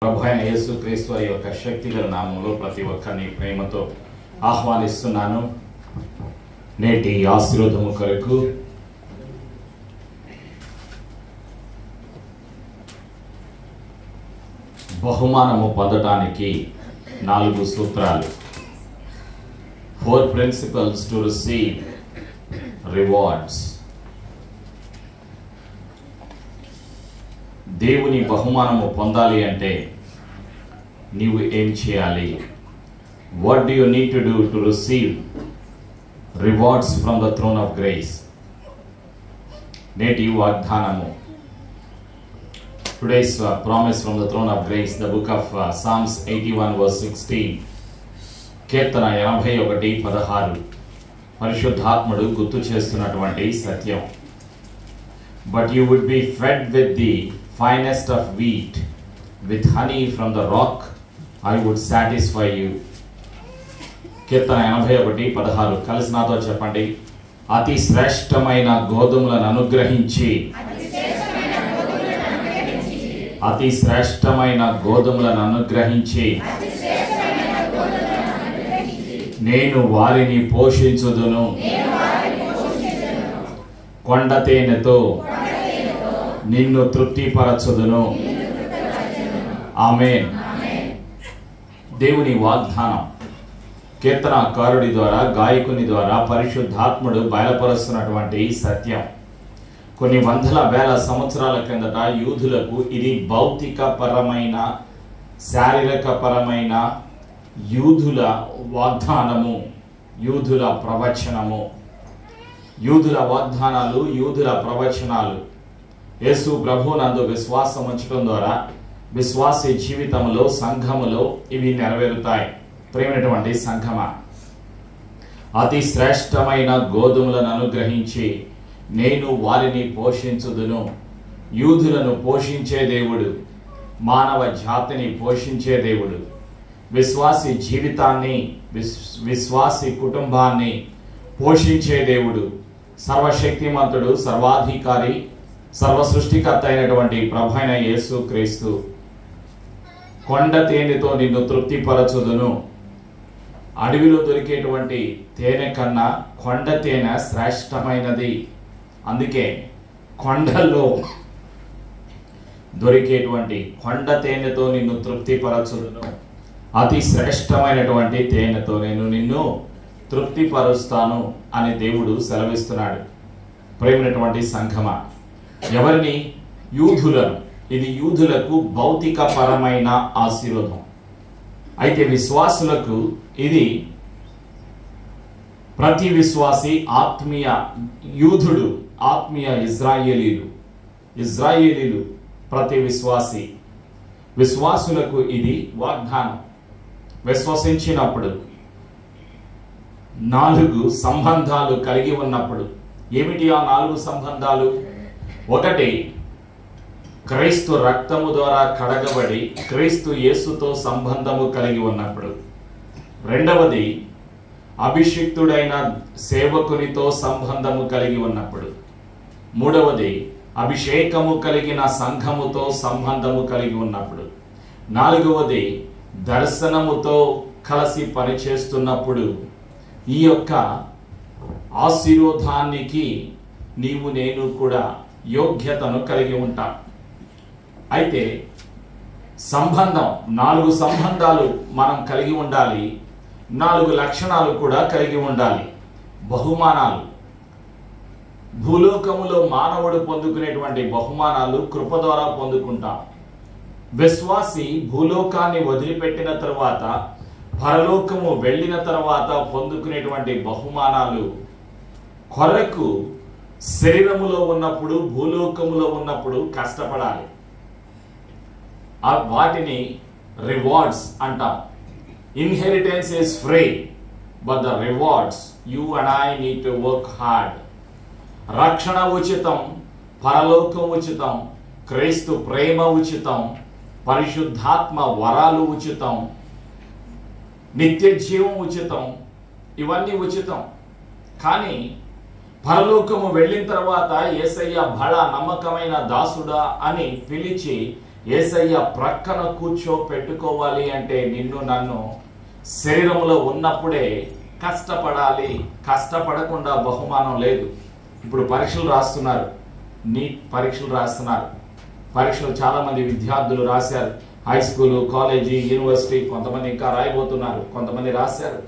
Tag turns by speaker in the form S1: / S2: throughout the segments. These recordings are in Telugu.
S1: ప్రభువైన యేసుక్రీస్తు వారి యొక్క శక్తిగల నామములో ప్రతి ఒక్కరిని ప్రేమతో ఆహ్వానిస్తున్నాను. నేటి ఆశీర్వాదము కొరకు బహుమానము పొందడానికి 4 సూత్రాలు. 4 principles to receive rewards. దేవుని బహుమానము పొందాలి అంటే నీవు ఏం చేయాలి? What do you need to do to receive rewards from the throne of grace? నేటి వాగ్దానము. Today's promise from the throne of grace, the book of Psalms 81 verse 16. కీర్తన 81:16. పరిశుద్ధాత్ముడు గుర్తు చేస్తున్నటువంటి సత్యం. But you would be fed with the finest of wheat, with honey from the rock I would satisfy you. కీర్తన 81:16. కలిసి నాతో చెప్పండి. అతి శ్రేష్టమైన గోధుమలను అనుగ్రహించి, అతి శ్రేష్టమైన గోధుమలను అనుగ్రహించి నేను వారిని పోషించుదును, కొండ తేనెతో నిన్ను తృప్తిపరచుదును. ఆమేన్. దేవుని వాగ్దానం కీర్తనకారుడి ద్వారా, గాయకుని ద్వారా పరిశుద్ధాత్ముడు బయలుపరుస్తున్నటువంటి సత్యం. కొన్ని వందల వేల సంవత్సరాల కిందట యూదులకు ఇది భౌతిక పరమైన, శారీరక పరమైన యూదుల వాగ్దానము, యూదుల ప్రవచనము. యూదుల వాగ్దానాలు, యూదుల ప్రవచనాలు యేసు ప్రభువునందు విశ్వాసం ఉంచడం ద్వారా విశ్వాసీ జీవితంలో, సంఘములో ఇవి నెరవేరుతాయి. ప్రేమైనటువంటి సంఘమా, అతి శ్రేష్టమైన గోధుమలను అనుగ్రహించి నేను వారిని పోషించుదును. యూదులను పోషించే దేవుడు, మానవ జాతిని పోషించే దేవుడు, విశ్వాసీ జీవితాన్ని, విశ్వాసీ కుటుంబాన్ని పోషించే దేవుడు, సర్వశక్తిమంతుడు, సర్వాధికారి, సర్వ సృష్టికర్త అయినటువంటి ప్రభువైన యేసుక్రీస్తు కొండ తేనెతో నిన్ను తృప్తిపరచుదును. అడవిలో దొరికేటువంటి తేనె కన్నా కొండ తేనె శ్రేష్టమైనది. అందుకే కొండల్లో దొరికేటువంటి కొండ తేనెతో నిన్ను తృప్తిపరచుదును. అతి శ్రేష్టమైనటువంటి తేనెతో నేను నిన్ను తృప్తిపరుస్తాను అని దేవుడు సెలవిస్తున్నాడు. ప్రేమైనటువంటి సంఘమా, ఎవరిని? యూదులను. ఇది యూదులకు భౌతిక పరమైన ఆశీర్వాదం. అయితే విశ్వాసులకు ఇది ప్రతి విశ్వాసి ఆత్మీయ యూదుడు, ఆత్మీయ ఇజ్రాయేలీలు ప్రతి విశ్వాసి. విశ్వాసులకు ఇది వాగ్దానం. విశ్వసించినప్పుడు 4 సంబంధాలు కలిగి ఉన్నప్పుడు. ఏమిటి ఆ 4 సంబంధాలు? 1, క్రీస్తు రక్తము ద్వారా కడగబడి క్రీస్తు యేసుతో సంబంధము కలిగి ఉన్నప్పుడు. 2, అభిషిక్తుడైన సేవకునితో సంబంధము కలిగి ఉన్నప్పుడు. 3, అభిషేకము కలిగిన సంఘముతో సంబంధము కలిగి ఉన్నప్పుడు. 4, దర్శనముతో కలిసి పనిచేస్తున్నప్పుడు. ఈ యొక్క ఆశీర్వాదానికి నీవు నేను కూడా యోగ్యతను కలిగి ఉంటాం. అయితే సంబంధం, 4 సంబంధాలు మనం కలిగి ఉండాలి. 4 లక్షణాలు కూడా కలిగి ఉండాలి. బహుమానాలు, భూలోకములో మానవుడు పొందుకునేటువంటి బహుమానాలు కృప ద్వారా పొందుకుంటాం. విశ్వాసి భూలోకాన్ని వదిలిపెట్టిన తర్వాత, పరలోకము వెళ్ళిన తర్వాత పొందుకునేటువంటి బహుమానాలు కొరకు శరీరములో ఉన్నప్పుడు, భూలోకములో ఉన్నప్పుడు కష్టపడాలి. వాటిని రివార్డ్స్ అంటాం. Inheritance is free, but the rewards you and I need to work hard. రక్షణ ఉచితం, పరలోకం ఉచితం, క్రీస్తు ప్రేమ ఉచితం, పరిశుద్ధాత్మ వరాలు ఉచితం, నిత్య జీవం ఉచితం. ఇవన్నీ ఉచితం. కానీ పరలోకము వెళ్ళిన తర్వాత యేసయ్య బహళ నమ్మకమైన దాసుడా అని పిలిచి యేసయ్య ప్రక్కన కూర్చోపెట్టుకోవాలి అంటే నిన్ను నన్ను శరీరంలో ఉన్నప్పుడే కష్టపడాలి. కష్టపడకుండా బహుమానం లేదు. ఇప్పుడు పరీక్షలు రాస్తున్నారు, నీట్ పరీక్షలు రాస్తున్నారు. పరీక్షలు చాలామంది విద్యార్థులు రాశారు. హై స్కూలు, కాలేజీ, యూనివర్సిటీ, కొంతమంది ఇంకా రాయబోతున్నారు, కొంతమంది రాశారు.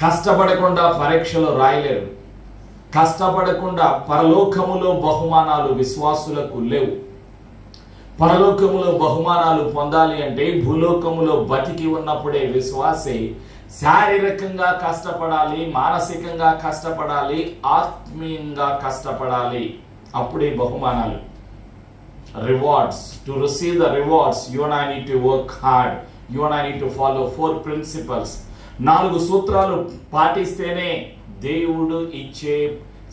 S1: కష్టపడకుండా పరీక్షలు రాయలేరు. కష్టపడకుండా పరలోకములో బహుమానాలు విశ్వాసులకు లేవు. పరలోకములో బహుమానాలు పొందాలి అంటే భూలోకములో బతికి ఉన్నప్పుడే విశ్వాసి శారీరకంగా కష్టపడాలి, మానసికంగా కష్టపడాలి, ఆత్మీయంగా కష్టపడాలి. అప్పుడే బహుమానాలు. Rewards. To receive the rewards, you and I need to work hard. You and I need to follow 4 principles. 4 సూత్రాలు పాటిస్తేనే దేవుడు ఇచ్చే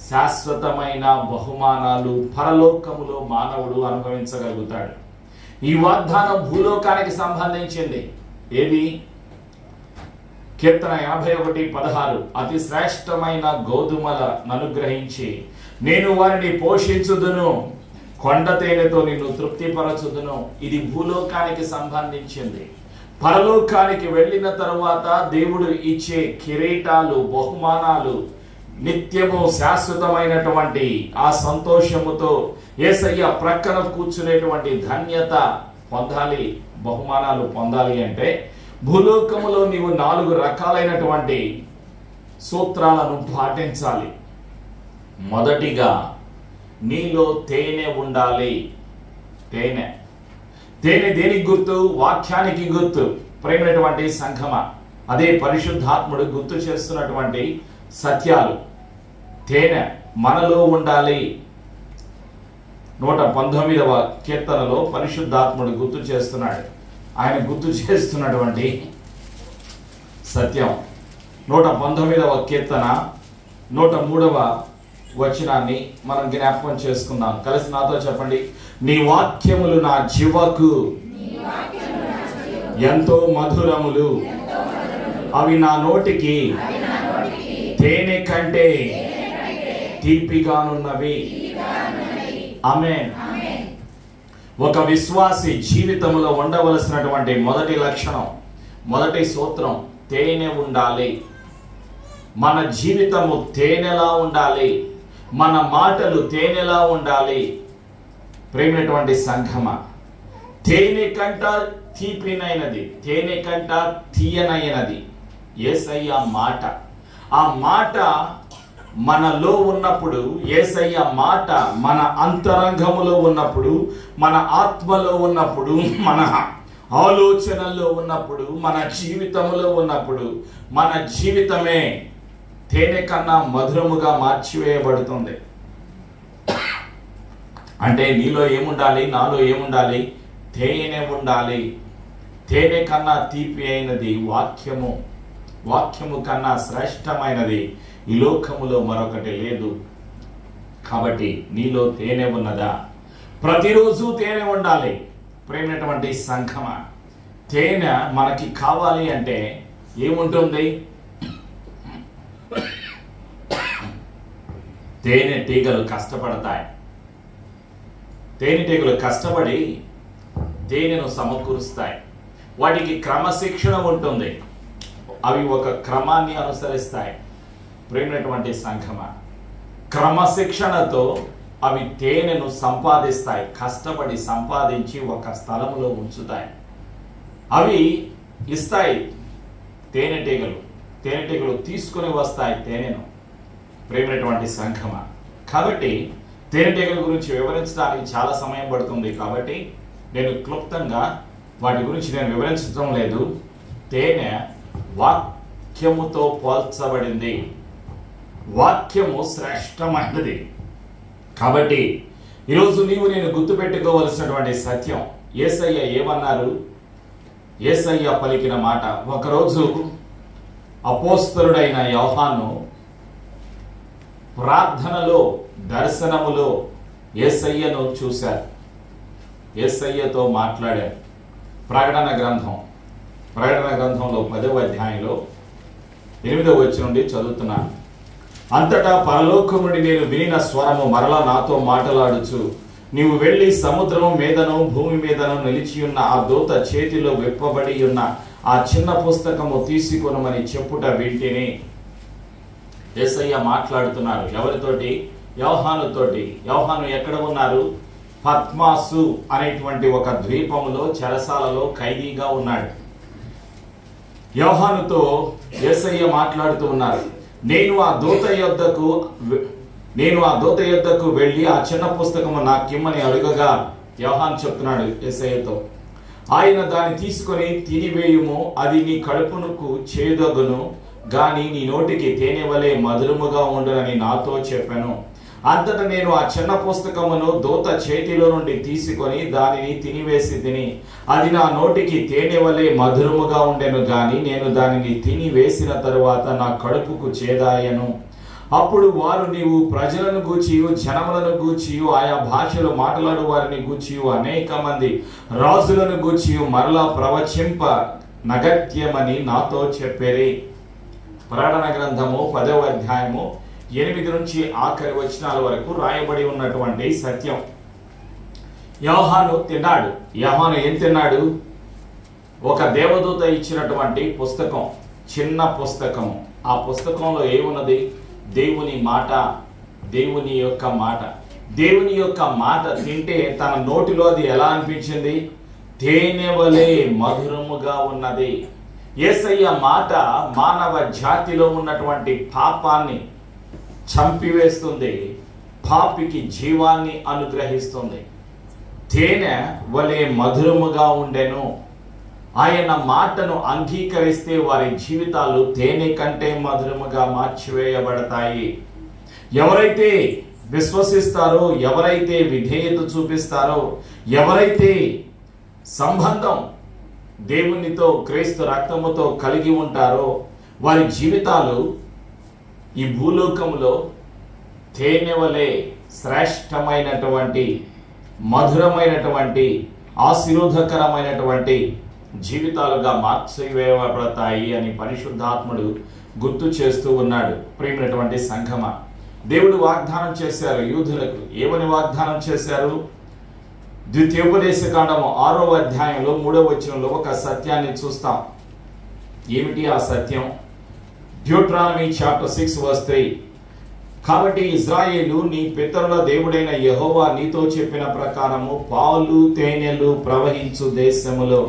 S1: శాశ్వతమైన బహుమానాలు పరలోకములో మానవుడు అనుభవించగలుగుతాడు. ఈ వాగ్దానం భూలోకానికి సంబంధించింది. ఏది? కీర్తన 81:16. అతి శ్రేష్టమైన గోధుమలను అనుగ్రహించి నేను వారిని పోషించుదును, కొండ తేనెతో నిన్ను తృప్తిపరచుదును. ఇది భూలోకానికి సంబంధించింది. పరలోకానికి వెళ్ళిన తరువాత దేవుడు ఇచ్చే కిరీటాలు, బహుమానాలు, నిత్యము శాశ్వతమైనటువంటి ఆ సంతోషముతో యేసయ్య ప్రక్కన కూర్చునేటువంటి ధన్యత పొందాలి, బహుమానాలు పొందాలి అంటే భూలోకములో నీవు 4 రకాలైనటువంటి సూత్రాలను పాటించాలి. మొదటిగా నీలో తేనె ఉండాలి. తేనె దేనికి గుర్తు? వాక్యానికి గుర్తు. ప్రేమైనటువంటి సంఘమా, అదే పరిశుద్ధాత్ముడు గుర్తు చేస్తున్నటువంటి సత్యాలు. తేనె మనలో ఉండాలి. 119వ కీర్తనలో పరిశుద్ధాత్ముడు గుర్తు చేస్తున్నాడు. ఆయన గుర్తు చేస్తున్నటువంటి సత్యం 119వ కీర్తన 103వ వచనాన్ని మనం జ్ఞాపకం చేసుకుందాం. కలిసి నాతో చెప్పండి. నీ వాక్యములు నా జీవకు ఎంతో మధురములు, అవి నా నోటికి తేనె కంటే తీపిగానున్నవి. ఆమేన్. ఒక విశ్వాసి జీవితంలో ఉండవలసినటువంటి మొదటి లక్షణం, మొదటి సూత్రం తేనె ఉండాలి. మన జీవితము తేనెలా ఉండాలి, మన మాటలు తేనెలా ఉండాలి. ప్రేమైనటువంటి సంఘమ, తేనె కంట తీపినైనది, తేనె కంట తీయనైనది యేసయ్య మాట. ఆ మాట మనలో ఉన్నప్పుడు, యేసయ్య మాట మన అంతరంగములో ఉన్నప్పుడు, మన ఆత్మలో ఉన్నప్పుడు, మన ఆలోచనల్లో ఉన్నప్పుడు, మన జీవితంలో ఉన్నప్పుడు, మన జీవితమే తేనె కన్నా మధురముగా మార్చివేయబడుతుంది. అంటే నీలో ఏముండాలి, నాలో ఏముండాలి? తేనె ఉండాలి. తేనె కన్నా తీపి అయినది వాక్యము. వాక్యము కన్నా శ్రేష్టమైనది ఈ లోకములో మరొకటి లేదు. కాబట్టి నీలో తేనె ఉన్నదా? ప్రతిరోజు తేనె ఉండాలి. ప్రేమైనటువంటి సంఘమ, తేనె మనకి కావాలి అంటే ఏముంటుంది? తేనె తీగలు కష్టపడతాయి. తేనెటీగలు కష్టపడి తేనెను సమకూరుస్తాయి. వాటికి క్రమశిక్షణ ఉంటుంది. అవి ఒక క్రమాన్ని అనుసరిస్తాయి. ప్రేమైనటువంటి సంఘమ, క్రమశిక్షణతో అవి తేనెను సంపాదిస్తాయి. కష్టపడి సంపాదించి ఒక స్థలంలో ఉంచుతాయి. అవి ఇస్తాయి. తేనెటీగలు తీసుకొని వస్తాయి తేనెను. ప్రేమైనటువంటి సంఘమ, కాబట్టి తేనెటీగల గురించి వివరించడానికి చాలా సమయం పడుతుంది. కాబట్టి నేను క్లుప్తంగా వాటి గురించి నేను వివరించడం లేదు. తేనె వాక్యముతో పోల్చబడింది. వాక్యము శ్రేష్టమైనది. కాబట్టి ఈరోజు నీవు నేను గుర్తుపెట్టుకోవలసినటువంటి సత్యం, యేసయ్య ఏమన్నారు? యేసయ్య పలికిన మాట. ఒకరోజు అపోస్తలుడైన యోహాను ప్రార్థనలో, దర్శనములో యేసయ్యను చూశారు. యేసయ్యతో మాట్లాడారు. ప్రకటన గ్రంథంలో 10వ అధ్యాయంలో 8వ వచనం నుండి చదువుతున్నాను. అంతటా పరలోకము నుండి నేను వినిన స్వరము మరలా నాతో మాట్లాడుచు, నీవు వెళ్ళి సముద్రం మీదను భూమి మీదను నిలిచి ఉన్న ఆ దూత చేతిలో విప్పబడి ఉన్న ఆ చిన్న పుస్తకము తీసుకొనమని చెప్పుట వింటిని. యేసయ్య మాట్లాడుతున్నారు ఎవరితోటి? యోహానుతోటి. యోహాను ఎక్కడ ఉన్నారు? పద్మాసు అనేటువంటి ఒక ద్వీపములో చెరసాలలో ఖైదీగా ఉన్నాడు. యోహానుతో యేసయ్య మాట్లాడుతూ ఉన్నారు. నేను ఆ దూత యొద్దకు వెళ్ళి ఆ చిన్న పుస్తకము నాకిమ్మని అడుగగా యోహాను చెప్తున్నాడు యేసయ్యతో, ఆయన దాన్ని తీసుకొని తినివేయుము, అది నీ కడుపునకు చేదగును గాని నీ నోటికి తేనె వలె మధురముగా ఉండునని నాతో చెప్పాను. అంతటా నేను ఆ చిన్న పుస్తకమును దూత చేతిలో నుండి తీసుకొని దానిని తినివేసి తిని, అది నా నోటికి తేనె వలె మధురముగా ఉండెను గాని నేను దానిని తినివేసిన తరువాత నా కడుపుకు చేదాయను. అప్పుడు వారు నీవు ప్రజలను గూర్చియు జనములను గూర్చియు ఆయా భాషలు మాట్లాడు వారిని గూర్చియు అనేక మంది రాజులను గూర్చియు మరలా ప్రవచింప నగత్యమని నాతో చెప్పేరి. ప్రకటన గ్రంథము 10వ అధ్యాయము 8 నుంచి ఆఖరి వచనాల వరకు రాయబడి ఉన్నటువంటి సత్యం. యోహాను తిన్నాడు. యోహాను ఏం తిన్నాడు? ఒక దేవదూత ఇచ్చినటువంటి పుస్తకం, చిన్న పుస్తకము. ఆ పుస్తకంలో ఏమున్నది? దేవుని మాట, దేవుని యొక్క మాట. దేవుని యొక్క మాట తింటే తన నోటిలో అది ఎలా అనిపించింది? తేనె వలె మధురముగా ఉన్నది. యేసయ్య మాట మానవ జాతిలో ఉన్నటువంటి పాపాన్ని చంపివేస్తుంది, పాపికి జీవాన్ని అనుగ్రహిస్తుంది. తేనె వలె మధురముగా ఉండెను. ఆయన మాటను అంగీకరిస్తే వారి జీవితాలు తేనె కంటే మధురముగా మార్చివేయబడతాయి. ఎవరైతే విశ్వసిస్తారో, ఎవరైతే విధేయత చూపిస్తారో, ఎవరైతే సంబంధం దేవునితో క్రీస్తు రక్తముతో కలిగి ఉంటారో వారి జీవితాలు ఈ భూలోకంలో తేనె వలె శ్రేష్టమైనటువంటి, మధురమైనటువంటి, ఆశీర్వాదకరమైనటువంటి జీవితాలుగా మార్చివేయబడతాయి అని పరిశుద్ధాత్ముడు గుర్తు చేస్తూ ఉన్నాడు. ప్రియమైనటువంటి సంఘమా, దేవుడు వాగ్దానం చేశారు యూదులకు. ఏమని వాగ్దానం చేశారు? ద్వితీయోపదేశకాండము 6వ అధ్యాయంలో 3వ వచనంలో ఒక సత్యాన్ని చూస్తాం. ఏమిటి ఆ సత్యం? Deuteronomy chapter 6 verse 3. కాబట్టి ఇజ్రాయేలు, నీ పితరుల దేవుడైన యెహోవా నీతో చెప్పిన ప్రకారము పాలు తేనెలు ప్రవహించు దేశములో,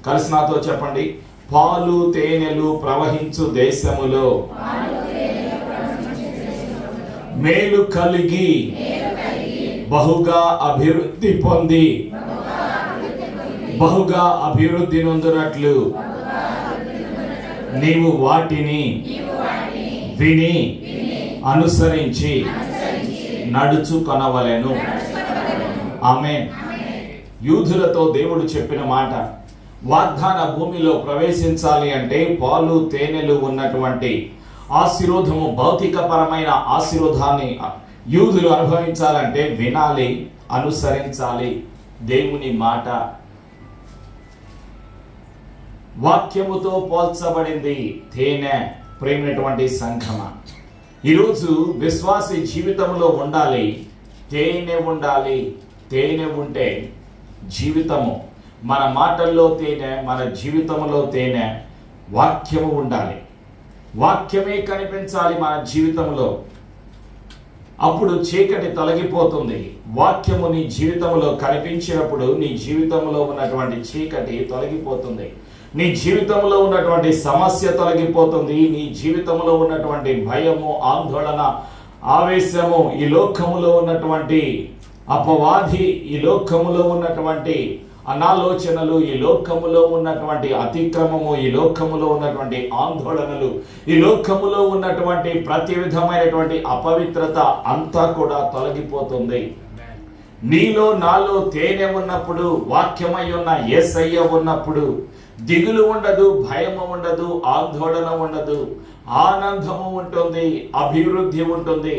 S1: కలిసి నాతో చెప్పండి, పాలు తేనెలు ప్రవహించు దేశములో మేలు కలిగి బహుగా అభివృద్ధి పొంది బహుగా అభివృద్ధి నొందునట్లు నీవు వాటిని విని అనుసరించి నడుచుకొనవలెను. ఆమేన్. యూదులతో దేవుడు చెప్పిన మాట, వాగ్దాన భూమిలో ప్రవేశించాలి అంటే పాలు తేనెలు ఉన్నటువంటి ఆశీర్వాదము, భౌతికపరమైన ఆశీర్వాదాన్ని యూదులు అనుభవించాలంటే వినాలి, అనుసరించాలి. దేవుని మాట వాక్యముతో పోల్చబడింది తేనె. ప్రేమైనటువంటి సంఘమ, ఈరోజు విశ్వాసి జీవితంలో ఉండాలి, తేనె ఉండాలి. తేనె ఉంటే జీవితము, మన మాటల్లో తేనె, మన జీవితంలో తేనె. వాక్యము ఉండాలి, వాక్యమే కనిపించాలి మన జీవితంలో. అప్పుడు చీకటి తొలగిపోతుంది. వాక్యము నీ జీవితంలో కనిపించినప్పుడు నీ జీవితంలో ఉన్నటువంటి చీకటి తొలగిపోతుంది, నీ జీవితంలో ఉన్నటువంటి సమస్య తొలగిపోతుంది, నీ జీవితంలో ఉన్నటువంటి భయము, ఆందోళన, ఆవేశము, ఈ లోకములో ఉన్నటువంటి అపవాది, ఈ లోకములో ఉన్నటువంటి అనాలోచనలు, ఈ లోకములో ఉన్నటువంటి అతిక్రమము, ఈ లోకములో ఉన్నటువంటి ఆందోళనలు, ఈ లోకములో ఉన్నటువంటి ప్రతి విధమైనటువంటి అపవిత్రత అంతా కూడా తొలగిపోతుంది. నీలో నాలో తేనె ఉన్నప్పుడు, వాక్యమై ఉన్న యేసయ్య ఉన్నప్పుడు దిగులు ఉండదు, భయము ఉండదు, ఆందోళన ఉండదు, ఆనందము ఉంటుంది, అభివృద్ధి ఉంటుంది.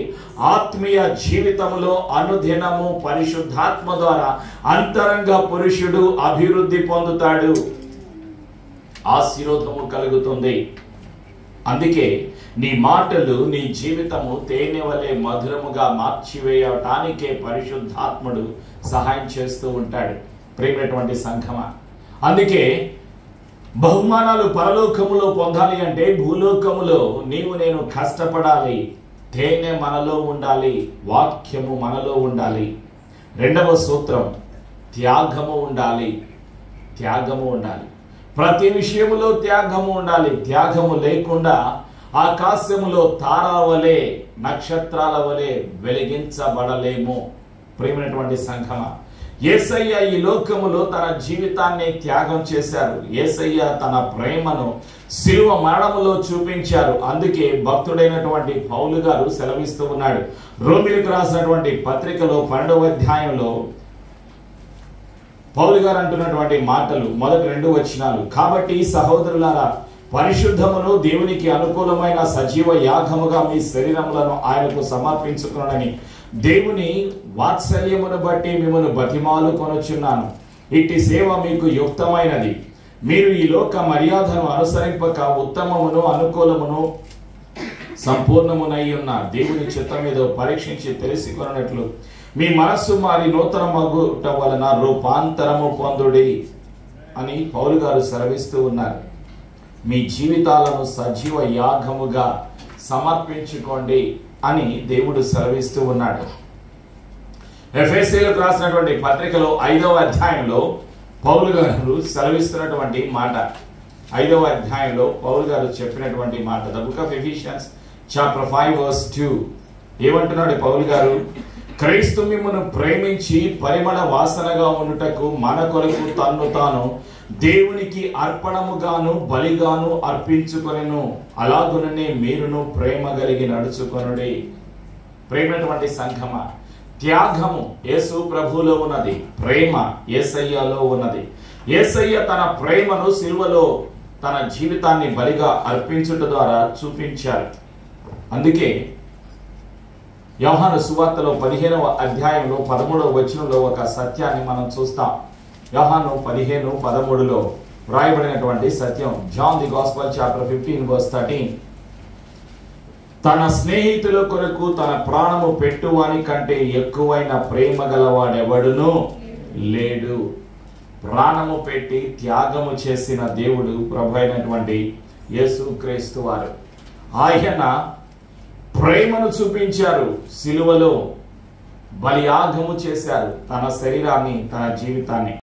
S1: ఆత్మీయ జీవితంలో అనుదినము పరిశుద్ధాత్మ ద్వారా అంతరంగ పురుషుడు అభివృద్ధి పొందుతాడు, ఆశీర్వాదము కలుగుతుంది. అందుకే నీ మాటలు నీ జీవితము తేనె వలె మధురముగా మార్చివేయటానికే పరిశుద్ధాత్ముడు సహాయం చేస్తూ ఉంటాడు. ప్రియమైనటువంటి సంఘమా, అందుకే బహుమానాలు పరలోకములో పొందాలి అంటే భూలోకములో నీవు నేను కష్టపడాలి. తేనె మనలో ఉండాలి, వాక్యము మనలో ఉండాలి. రెండవ సూత్రం, త్యాగము ఉండాలి. త్యాగము ఉండాలి, ప్రతి విషయములో త్యాగము ఉండాలి. త్యాగము లేకుండా ఆకాశములో తారా వలె నక్షత్రాల వలె వెలిగించబడలేము. ప్రియమైనటువంటి సంఘమా, యేసయ్య ఈ లోకములో తన జీవితాన్ని త్యాగం చేశారు. యేసయ్య తన ప్రేమను శిలువ మరణములో చూపించారు. అందుకే భక్తుడైనటువంటి పౌలు గారు సెలవిస్తూ ఉన్నాడు. రోమీయులకు రాసినటువంటి పత్రికలో 12వ అధ్యాయంలో పౌలు గారు అంటున్నటువంటి మాటలు, మొదటి 2 వచనాలు, కాబట్టి సహోదరులారా, పరిశుద్ధమును దేవునికి అనుకూలమైన సజీవ యాగముగా మీ శరీరములను ఆయనకు సమర్పించుకునని దేవుని వాత్సల్యమును బట్టి మిమ్మల్ని బతిమాలు కొనుచున్నాను. ఇట్టి సేవ మీకు యుక్తమైనది. మీరు ఈ లోక మర్యాదను అనుసరింపక ఉత్తమమును అనుకూలమును సంపూర్ణమునై ఉన్న దేవుని చిత్తమేదో పరీక్షించి తెలుసుకొనున్నట్లు మీ మనస్సు మారి నూతన మగుట వలన రూపాంతరము పొందుడి అని పౌలు గారు సెలవిస్తూ ఉన్నారు. మీ జీవితాలను సజీవ యాగముగా సమర్పించుకోండి అని దేవుడు సెలవిస్తూ ఉన్నాడు. ఎఫెసీయులకు రాసినటువంటి పత్రికలో 5వ అధ్యాయంలో పౌలు గారు సెలవిస్తున్నటువంటి మాట, 5వ అధ్యాయంలో పౌలు గారు చెప్పినటువంటి మాట, the book of Ephesians chapter 5 verse 2 ఏమంటున్నాడు పౌలు గారు? క్రీస్తు మిమ్మును ప్రేమించి పరిమళ వాసనగా ఉండుటకు మన కొరకు తన్ను తాను దేవునికి అర్పణముగాను బలిగాను అర్పించుకొనెను. అలాగుననే మీరును ప్రేమ కలిగి నడుచుకొనుడి. ప్రేమైనటువంటి సంఘమా, త్యాగము యేసు ప్రభువులో ఉన్నది, ప్రేమ యేసయ్యలో ఉన్నది. యేసయ్య తన ప్రేమను సిలువలో తన జీవితాన్ని బలిగా అర్పించుట ద్వారా చూపించారు. అందుకే యోహాను సువార్తలో 15వ అధ్యాయంలో 13వ వచనంలో ఒక సత్యాన్ని మనం చూస్తాం. యోహాను 15:13లో వ్రాయబడినటువంటి సత్యం, John the gospel chapter 15 verse 13, తన స్నేహితుల కొరకు తన ప్రాణము పెట్టువాని కంటే ఎక్కువైన ప్రేమ గలవాడెవడును లేడు. ప్రాణము పెట్టి త్యాగము చేసిన దేవుడు ప్రభు అయినటువంటి యేసుక్రీస్తు వారు. ఆయన ప్రేమను చూపించారు, సిలువలో బలియాగము చేశారు, తన శరీరాన్ని, తన జీవితాన్ని.